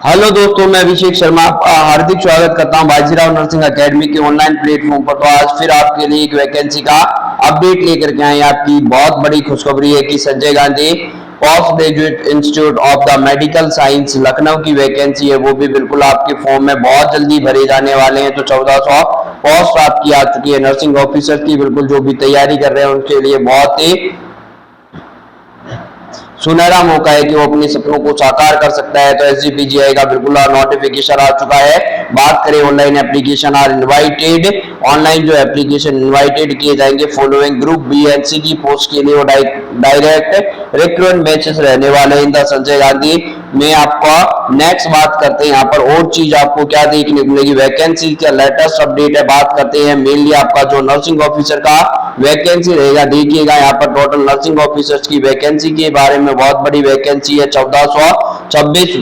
Hello दोस्तों, मैं अभिषेक शर्मा आपका हार्दिक स्वागत करता हूं बाजीराव नर्सिंग एकेडमी के ऑनलाइन प्लेटफॉर्म पर। तो आज फिर आपके लिए एक वैकेंसी का अपडेट लेकर के आए। आपकी बहुत बड़ी खुशखबरी है कि Sanjay Gandhi post graduate institute of the medical science Lucknow की वैकेंसी है, वो भी बिल्कुल आपके फॉर्म में बहुत जल्दी भरे जाने वाले हैं। तो 1400 पोस्ट आपकी आ चुकी है नर्सिंग ऑफिसर की। बिल्कुल जो भी तैयारी कर रहे हैं उनके लिए बहुत ही सुनहरा मौका है कि वो अपने सपनों को साकार कर सकता है। तो एसजीपीजीआई का बिल्कुल नोटिफिकेशन आ चुका है। बात करें online application are invited, online जो एप्लीकेशन इनवाइटेड किए जाएंगे following group B and C की पोस्ट के लिए वो डायरेक्ट रिक्रूटमेंट बैचेस रहने वाले हैं इन द संजय गांधी में। आपका नेक्स्ट बात करते हैं यहाँ पर और चीज आपको क्या देखने को मिलेगी, वैकेंसी का लेटेस्ट अपडेट है। बात करते हैं मेनली आपका जो नर्सिंग ऑफिसर का वैकेंसी रहेगा। देखिएगा यहाँ पर टोटल नर्सिंग ऑफिसर्स की वैकेंसी के बारे में बहुत बड़ी वैकेंसी है। 1426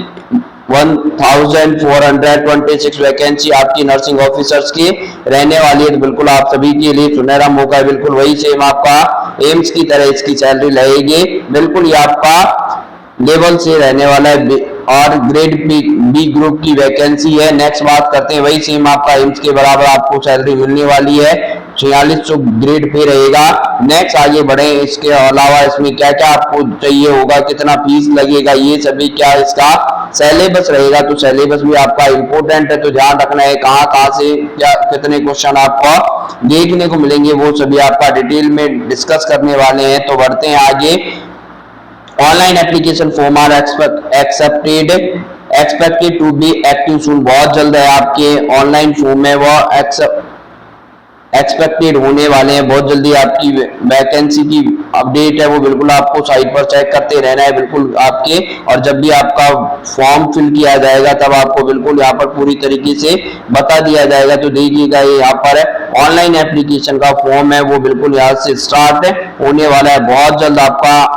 1426 वैकेंसी आपकी नर्सिंग ऑफिसर्स की रहने वाली है। तो बिल्कुल आप सभी के लिए सुनहरा मौका है। बिल्कुल वही सेम आपका एम्स की तरह इसकी सैलरी रहेगी। बिल्कुल ये आपका लेवल से रहने वाला है और ग्रेड बी ग्रुप की वैकेंसी है। नेक्स्ट बात करते हैं, वही सेम आपका एम्स के बराबर आपको सैलरी मिलने वाली है। 4600 ग्रेड पे रहेगा। नेक्स्ट आगे बढ़े, इसके अलावा इसमें क्या क्या आपको चाहिए होगा, कितना फीस लगेगा, ये सभी क्या इसका सिलेबस रहेगा। तो सिलेबस भी आपका इंपोर्टेंट है, तो ध्यान रखना है कहाँ से क्या कितने क्वेश्चन आपको देखने को मिलेंगे, वो सभी आपका डिटेल में डिस्कस करने वाले हैं। तो बढ़ते हैं आगे। Online application form are expected to be active soon, बहुत जल्द है आपके ऑनलाइन फॉर्म में वो एक्सपेक्टेड होने वाले हैं। बहुत जल्दी आपकी वैकेंसी की अपडेट है वो बिल्कुल आपको साइट पर चेक करते रहना है बिल्कुल आपके। और जब भी आपका फॉर्म फिल किया जाएगा तब आपको बिल्कुल यहाँ पर पूरी तरीके से बता दिया जाएगा। तो देखिएगा ये यहाँ पर ऑनलाइन एप्लीकेशन का फॉर्म है वो बिल्कुल यहाँ से स्टार्ट होने वाला है बहुत जल्द। आपका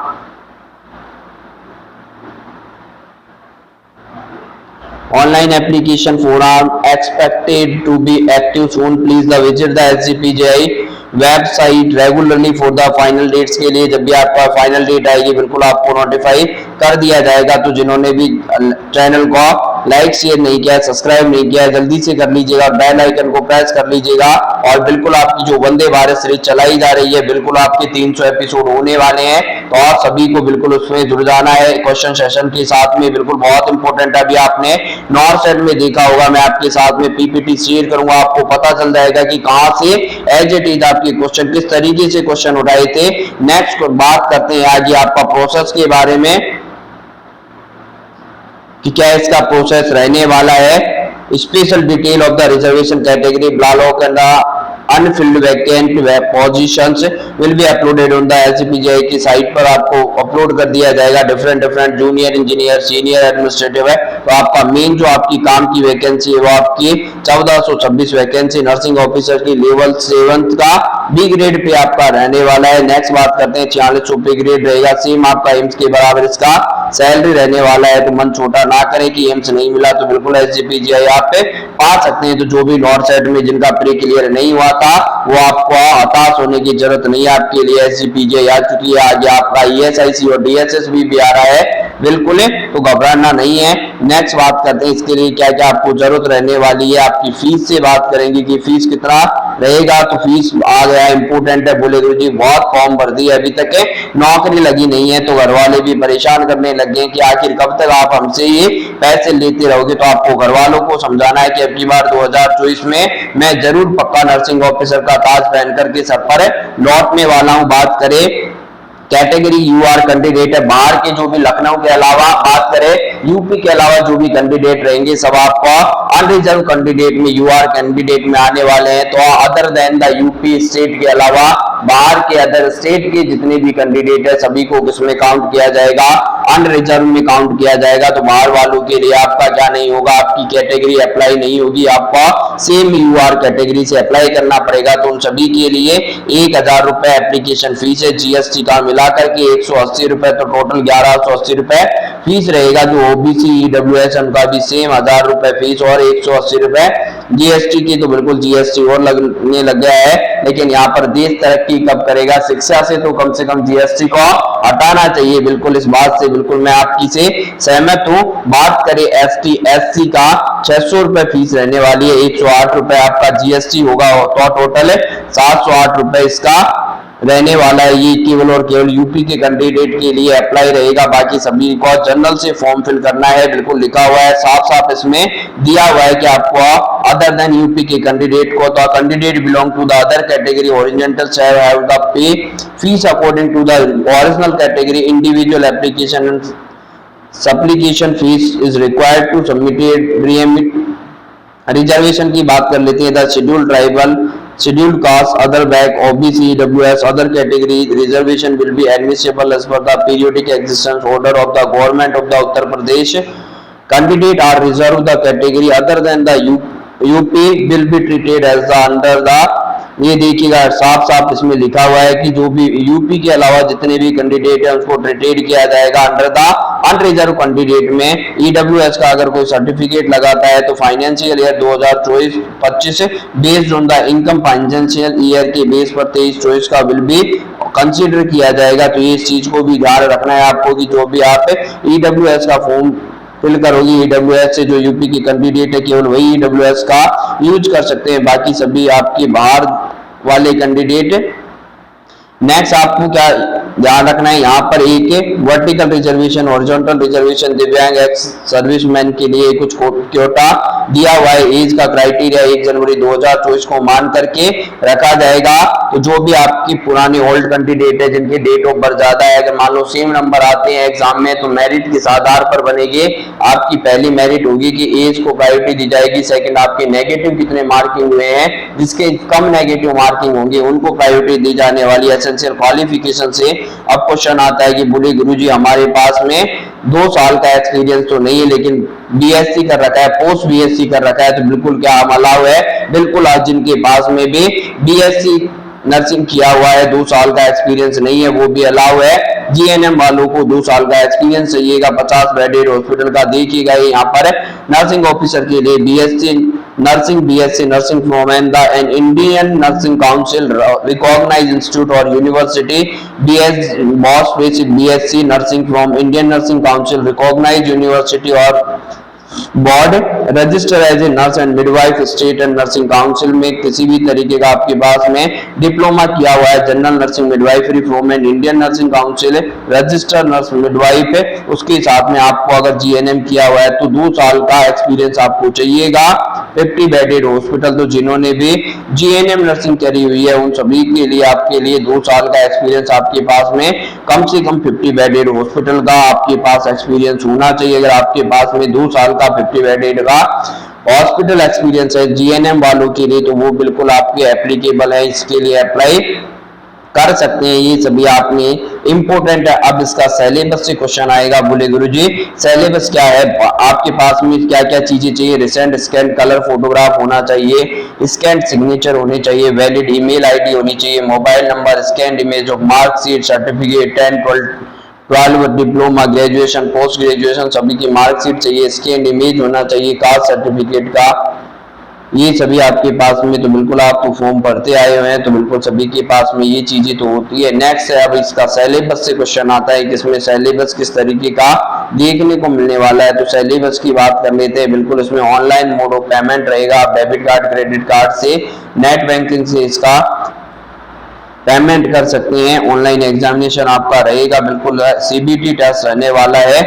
online application form are expected to be active soon. Please visit the SGPGI website regularly for the final dates के लिए। जब भी आपका फाइनल डेट आएगी बिल्कुल आपको नोटिफाई कर दिया जाएगा। तो जिन्होंने भी चैनल को लाइक शेयर नहीं किया, सब्सक्राइब नहीं किया, जल्दी से कर लीजिएगा, बेल आइकन को प्रेस कर लीजिएगा। और बिल्कुल आपकी जो वंदे भारत सीरीज चलाई जा रही है बिल्कुल आपके 300 एपिसोड होने वाले हैं। तो आप सभी को बिल्कुल उसमें जुड़ जाना है क्वेश्चन सेशन के साथ में। बिल्कुल बहुत इंपॉर्टेंट अभी आपने नॉर्थ साइड में देखा होगा, मैं आपके साथ में पीपीटी शेयर करूंगा, आपको पता चल जाएगा कि कहां से एज इट इज आपके क्वेश्चन किस तरीके से क्वेश्चन उठाए थे। नेक्स्ट बात करते हैं आगे आपका प्रोसेस के बारे में कि क्या इसका प्रोसेस रहने वाला है। Special detail of the reservation category block and Anfield vacant positions will be uploaded on the SGPGI की साइट पर आपको अपलोड कर दिया जाएगा। Different junior engineer, senior administrative है। तो आपका मेन जो आपकी काम की वैकेंसी है वो आपकी 1426 वैकेंसी नर्सिंग ऑफिसर की लेवल 7 का बी ग्रेड पे आपका रहने वाला है। नेक्स्ट बात करते हैं 4600 पे ग्रेड रहेगा, सेम आपका एम्स के बराबर इसका सैलरी रहने वाला है। तो मन छोटा ना करें कि एम्स नहीं मिला तो बिल्कुल एसजीपीजीआई आप पे पा सकते हैं। तो जो भी नॉर्थ साइड में जिनका प्री क्लियर नहीं हुआ था वो आपको हताश होने की जरूरत नहीं है, आपके लिए एसजीपीजीआई आ चुकी है। आगे आपका ईएसआईसी और डीएसएस भी आ रहा है बिल्कुल, तो घबराना नहीं है। नेक्स्ट बात करते हैं इसके लिए क्या क्या आपको जरूरत रहने वाली है। आपकी फीस से बात करेंगे कि फीस कितना रहेगा। तो फीस आ गया इंपोर्टेंट है, बोले गुरु जी बहुत फॉर्म भर दिए अभी तक नौकरी लगी नहीं है। तो घर वाले भी परेशान करने लग गए कि आखिर कब तक आप हमसे ये पैसे लेते रहोगे। तो आपको घर वालों को समझाना है कि अब की बार 2024 में मैं जरूर पक्का नर्सिंग ऑफिसर का ताज पहन करके सर पर लौटने वाला हूं। बात करें कैटेगरी यूआर कैंडिडेट है, बाहर के जो भी लखनऊ के अलावा बात करें यूपी के अलावा जो भी कैंडिडेट रहेंगे सब आपको अनरिजर्व कैंडिडेट में यूआर कैंडिडेट में आने वाले हैं। तो other than the UP state के अलावा बाहर के अदर स्टेट के जितने भी कैंडिडेट है सभी को किसमें काउंट किया जाएगा, अनरिजर्व में काउंट किया जाएगा। तो बाहर वालों के लिए आपका क्या नहीं होगा, आपकी कैटेगरी अप्लाई नहीं होगी, आपका सेम यूआर कैटेगरी से अप्लाई करना पड़ेगा। तो उन सभी के लिए 1000 रुपए एप्लीकेशन फीस है, जीएसटी का मिलाकर के 180 रुपए, तो टोटल 1180 रुपए फीस रहेगा। जो ओबीसी ईडब्ल्यूएस उनका भी सेम 1000 रुपए फीस और 180 रुपए जीएसटी की। तो बिल्कुल जीएसटी और लगने लग गया है, लेकिन यहाँ पर देश तरक्की कब करेगा? शिक्षा से। तो कम से कम जीएसटी को हटाना चाहिए। बिल्कुल इस बात से बिल्कुल मैं आपकी से सहमत हूँ। बात करें एसटी एससी का, 600 रुपए फीस रहने वाली है, 108 रुपए आपका जीएसटी होगा, तो टोटल 708 रुपए इसका रहने वाला है। ये केवल और केवल यूपी के कैंडिडेट के लिए अप्लाई रहेगा। बाकी सभी को जनरल से फॉर्म फिल करना है। बिल्कुल लिखा हुआ है, साफ साफ इसमें दिया हुआ है कि आपको अदर देन यूपी के कैंडिडेट को, तो candidate belong to the other category original shall have the pay fees according to the original category individual application सप्लीकेशन fees is required to submitted. Reservation की बात कर लेते हैं। The scheduled tribal, scheduled caste, other back, OBC, EWS, other category reservation will be admissible as per the periodic existence order of the government of the Uttar Pradesh. Candidate are reserved the category other than the UP will be treated as the under the, ये देखिएगा साफ साफ इसमें लिखा हुआ है कि जो भी यूपी के अलावा जितने भी कैंडिडेट है उसको ट्रीटेड किया जाएगा अंडर द अनरिजर्व कैंडिडेट में। ईडब्ल्यूएस का अगर कोई सर्टिफिकेट लगाता है तो financial year 2024-25 based on the income financial year के बेस पर 23-24 का विल भी कंसीडर किया जाएगा। तो इस चीज को भी ध्यान रखना है आपको कि जो भी आप ईडब्ल्यूएस का फॉर्म फिल करोगी, ईडब्ल्यूएस से जो यूपी की कैंडिडेट है केवल वही ईडब्ल्यूएस का यूज कर सकते हैं, बाकी सभी आपके बाहर वाले कैंडिडेट। नेक्स्ट आपको क्या ध्यान रखना है, यहाँ पर एक वर्टिकल रिजर्वेशन, हॉरिजॉन्टल रिजर्वेशन दिव्यांग एक्स सर्विसमैन के लिए कुछ क्योटा दिया हुआ है। एज का क्राइटेरिया 1 जनवरी 2024 को मान करके रखा जाएगा। तो जो भी आपकी पुराने ओल्ड कैंडिडेट है जिनके डेट ऑफ बर्थ ज्यादा है, अगर मान लो सेम नंबर आते हैं एग्जाम में, तो मेरिट किस आधार पर बनेगी? आपकी पहली मेरिट होगी कि एज को प्रायोरिटी दी जाएगी। सेकंड आपके नेगेटिव कितने मार्किंग हुए हैं, जिसके कम नेगेटिव मार्किंग होंगे उनको प्रायोरिटी दी जाने वाली है। एसेंशियल क्वालिफिकेशन से अब क्वेश्चन आता है कि बोले गुरुजी हमारे पास में 2 साल का एक्सपीरियंस तो नहीं है लेकिन बीएससी कर रखा है, पोस्ट बीएससी कर रखा है, तो बिल्कुल क्या अलाउ है? बिल्कुल आज जिनके पास में भी बीएससी नर्सिंग किया हुआ है, 2 साल का एक्सपीरियंस नहीं है, वो भी अलाउ है। जीएनएम वालों को 2 साल का एक्सपीरियंस चाहिएगा। 50 बेडेड हॉस्पिटल का देखिएगा यहाँ पर नर्सिंग ऑफिसर के लिए BSc nursing, BSc nursing from an Indian nursing council recognised institute और university, BSc nursing from Indian nursing council recognised university और board, register as a nurse and midwife state and nursing council में किसी भी तरीके का आपके पास में diploma किया हुआ है, general nursing midwifery from an Indian nursing council register nurse midwife है, उसके साथ में आपको अगर जीएनएम किया हुआ है तो 2 साल का एक्सपीरियंस आपको चाहिएगा। 50 बेडेड हॉस्पिटल, तो जिन्होंने भी जीएनएम नर्सिंग करी हुई है उन सभी के लिए आपके लिए 2 साल का एक्सपीरियंस आपके पास में कम से कम 50 बेडेड हॉस्पिटल का आपके पास एक्सपीरियंस होना चाहिए। अगर आपके पास में 2 साल का 50 बेडेड का हॉस्पिटल एक्सपीरियंस है जीएनएम वालों के लिए, तो वो बिल्कुल आपके एप्लीकेबल है, इसके लिए अप्लाई कर सकते हैं। ये सभी आपने इंपॉर्टेंट है। अब इसका सिलेबस से क्वेश्चन आएगा, बोले गुरुजी सिलेबस क्या है, आपके पास में क्या क्या चीजें चाहिए? रिसेंट स्कैन कलर फोटोग्राफ होना चाहिए, स्कैन सिग्नेचर होने चाहिए, वैलिड ईमेल आईडी होनी चाहिए, mobile number, scan image of marksheet, certificate 10, 12 diploma, graduation, post graduation सभी की मार्कशीट चाहिए, स्कैन इमेज होना चाहिए, कास्ट सर्टिफिकेट का, ये सभी आपके पास में। तो बिल्कुल आप तो फॉर्म भरते आए हुए हैं तो बिल्कुल सभी के पास में ये चीजें तो होती है। नेक्स्ट है अब इसका सिलेबस से क्वेश्चन आता है कि इसमें सिलेबस किस तरीके का देखने को मिलने वाला है। तो सिलेबस की बात कर लेते हैं। बिल्कुल इसमें ऑनलाइन मोड ऑफ पेमेंट रहेगा, आप डेबिट कार्ड क्रेडिट कार्ड से नेट बैंकिंग से इसका पेमेंट कर सकते हैं। ऑनलाइन एग्जामिनेशन आपका रहेगा, बिल्कुल सीबीटी टेस्ट रहने वाला है।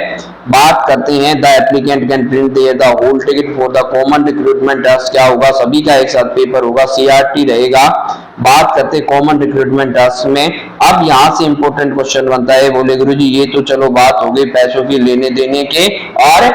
बात करते हैं the applicant can print the hall ticket for the common recruitment test, क्या होगा? सभी का एक साथ पेपर होगा, सीआरटी रहेगा। बात करते हैं कॉमन रिक्रूटमेंट टेस्ट में। अब यहाँ से इंपॉर्टेंट क्वेश्चन बनता है, बोले गुरुजी ये तो चलो बात हो गई पैसों की लेने देने के और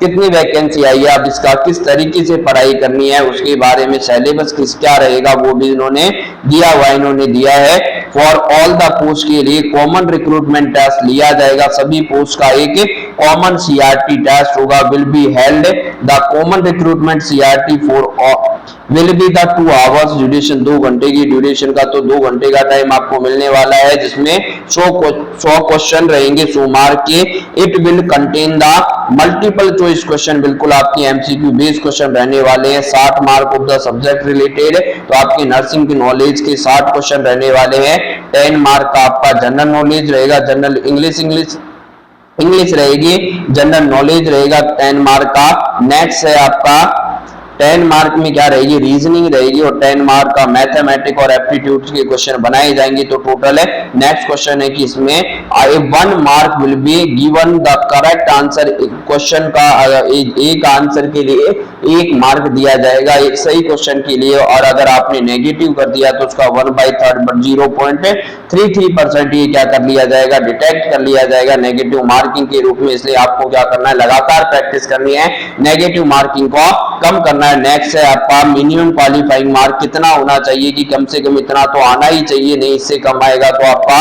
कितनी वैकेंसी आई है, अब इसका किस तरीके से पढ़ाई करनी है उसके बारे में सिलेबस किस क्या रहेगा वो भी इन्होंने दिया हुआ, इन्होंने दिया है। फॉर ऑल द पोस्ट के लिए कॉमन रिक्रूटमेंट टेस्ट लिया जाएगा, सभी पोस्ट का एक कॉमन सीआरटी टेस्ट होगा, will be held the common recruitment CRT for will be the 2 hours duration, 2 घंटे की ड्यूरेशन का, तो 2 घंटे का टाइम आपको मिलने वाला है, जिसमें 100 क्वेश्चन रहेंगे 100 मार्क के। It will contain the multiple choice question, बिल्कुल आपकी एमसीक्यू बेस्ड क्वेश्चन रहने वाले हैं। 60 mark of the subject related, तो आपकी नर्सिंग की नॉलेज के 60 क्वेश्चन रहने वाले हैं। 10 मार्क का आपका जनरल नॉलेज रहेगा, जनरल इंग्लिश रहेगी, जनरल नॉलेज रहेगा 10 मार्क का। नेक्स्ट है आपका 10 मार्क में क्या रहेगी, रीजनिंग रहेगी, और 10 मार्क का मैथमेटिक और एप्टीट्यूड के क्वेश्चन बनाए जाएंगे, तो टोटल है। नेक्स्ट क्वेश्चन है कि इसमें 1 mark will be given the correct answer, question का एक आंसर के लिए 1 मार्क दिया जाएगा, एक सही क्वेश्चन के लिए, और अगर आपने नेगेटिव कर दिया तो उसका 1/3 0.33% ये क्या कर लिया जाएगा, डिटेक्ट कर लिया जाएगा नेगेटिव मार्किंग के रूप में। इसलिए आपको क्या करना है, लगातार प्रैक्टिस करनी है, नेगेटिव मार्किंग को कम करना है। नेक्स्ट है आपका मिनिमम क्वालिफाइंग मार्क कितना होना चाहिए, कि कम से कम इतना तो आना ही चाहिए, नहीं इससे कम आएगा तो आपका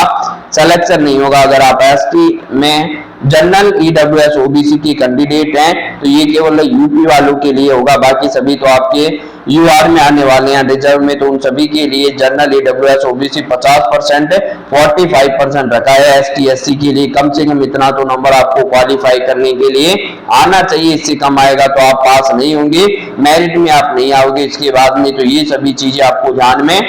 सिलेक्शन नहीं होगा। अगर आप एसटी में जनरल ईडब्ल्यूएस ओबीसी के कैंडिडेट हैं तो ये केवल यूपी वालों के लिए होगा, बाकी सभी तो आपके यूआर में आने वाले हैं, रिजर्व में, तो उन सभी के लिए जनरल ईडब्ल्यूएस ओबीसी 50%, 45% रखा है। एसटी एससी के लिए कम से कम इतना तो नंबर आपको क्वालिफाई करने के लिए आना चाहिए, इससे कम आएगा तो आप पास नहीं होंगे, मेरिट में आप नहीं आओगे इसके बाद में। तो ये सभी चीजें आपको ध्यान में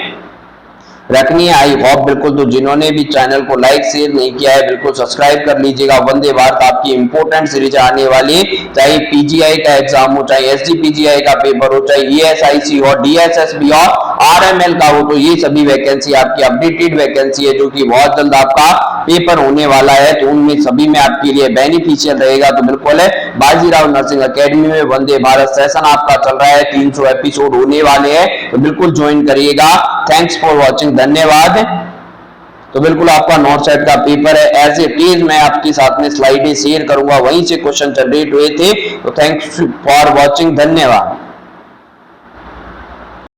रखनी है। आई होप बिल्कुल, तो जिन्होंने भी चैनल को लाइक शेयर नहीं किया है बिल्कुल सब्सक्राइब कर लीजिएगा। वंदे भारत आपकी इंपोर्टेंट सीरीज आने वाली है, चाहे पीजीआई का एग्जाम हो, चाहे एसजीपीजीआई का पेपर हो, चाहे ईएसआईसी हो, डीएसएसबी और आरएमएल का हो, तो ये सभी वैकेंसी आपकी अपडेटेड वैकेंसी है, जो कि बहुत जल्द आपका पेपर होने वाला है, तो उनमें सभी में आपके लिए बेनिफिशियल रहेगा। तो बिल्कुल है, बाजीराव नर्सिंग एकेडमी में वंदे भारत सेशन आपका चल रहा है, 300 एपिसोड होने वाले हैं, तो बिल्कुल ज्वाइन करिएगा। थैंक्स फॉर वॉचिंग, धन्यवाद। तो बिल्कुल आपका नॉर्थ साइड का पेपर है, एज इट इज मैं आपके साथ में स्लाइडें शेयर करूंगा, वहीं से क्वेश्चन जनरेट हुए थे। तो थैंक्स फॉर वॉचिंग, धन्यवाद।